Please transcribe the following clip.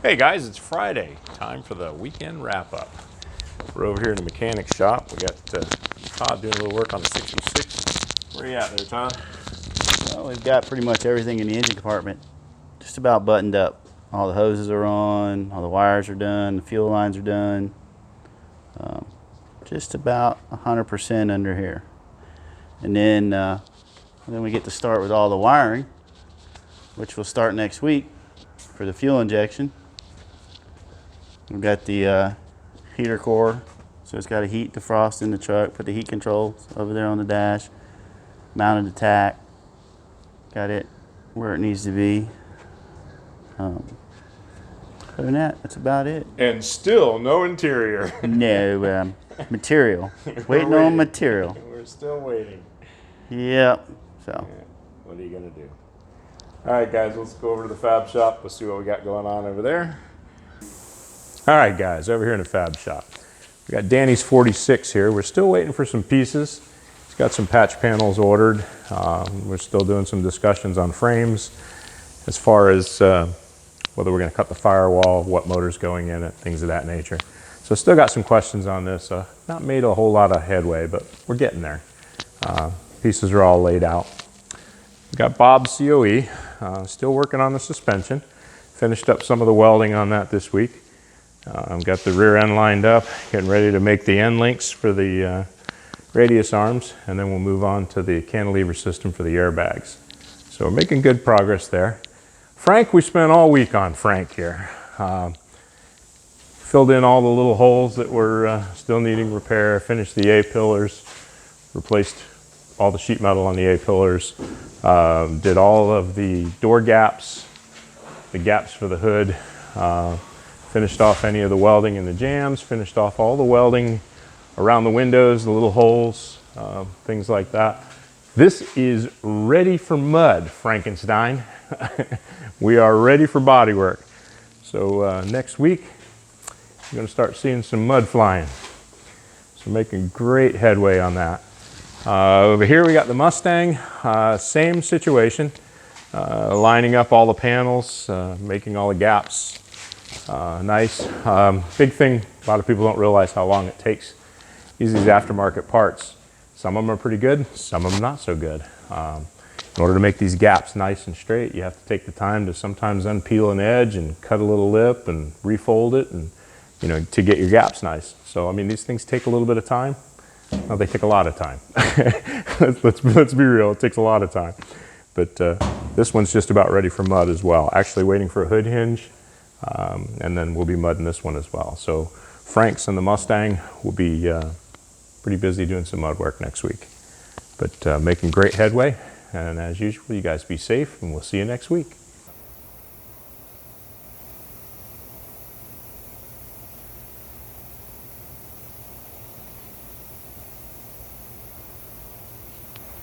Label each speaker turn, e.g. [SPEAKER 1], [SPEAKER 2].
[SPEAKER 1] Hey guys, it's Friday. Time for the weekend wrap up. We're over here in the mechanic shop. We got Todd doing a little work on the 66. Where are you at there, Todd?
[SPEAKER 2] Well, we've got pretty much everything in the engine compartment just about buttoned up. All the hoses are on, all the wires are done, the fuel lines are done. Just about 100% under here. And then we get to start with all the wiring, which will start next week for the fuel injection. We've got the heater core, so it's got a heat defrost in the truck. Put the heat controls over there on the dash. Mounted the tack. Got it where it needs to be. Other than that, that's about it.
[SPEAKER 1] And still no interior.
[SPEAKER 2] No, material. Waiting on material.
[SPEAKER 1] We're still waiting.
[SPEAKER 2] Yep. So.
[SPEAKER 1] Yeah. What are you gonna do? All right, guys, let's go over to the fab shop. Let's see what we got going on over there. All right, guys, over here in the fab shop. We got Danny's 46 here. We're still waiting for some pieces. He's got some patch panels ordered. We're still doing some discussions on frames as far as whether we're going to cut the firewall, what motor's going in it, things of that nature. So still got some questions on this. Not made a whole lot of headway, but we're getting there. Pieces are all laid out. We got Bob's COE, still working on the suspension. Finished up some of the welding on that this week. Got the rear end lined up, getting ready to make the end links for the radius arms, and then we'll move on to the cantilever system for the airbags. So we're making good progress there. Frank, we spent all week on Frank here. Filled in all the little holes that were still needing repair, finished the A-pillars, replaced all the sheet metal on the A-pillars, did all of the door gaps, the gaps for the hood, finished off any of the welding in the jams, finished off all the welding around the windows, the little holes, things like that. This is ready for mud, Frankenstein. We are ready for body work. So next week, you're gonna start seeing some mud flying. So making great headway on that. Over here we got the Mustang, same situation. Lining up all the panels, making all the gaps nice. Big thing, a lot of people don't realize how long it takes. Use these aftermarket parts. Some of them are pretty good, some of them not so good. In order to make these gaps nice and straight, you have to take the time to sometimes unpeel an edge and cut a little lip and refold it, and to get your gaps nice. So I mean, these things take a little bit of time. Well, they take a lot of time. let's be real, it takes a lot of time. But this one's just about ready for mud as well. Actually waiting for a hood hinge, and then we'll be mudding this one as well. So Frank's and the Mustang will be pretty busy doing some mud work next week. But making great headway. And as usual, you guys be safe, and we'll see you next week.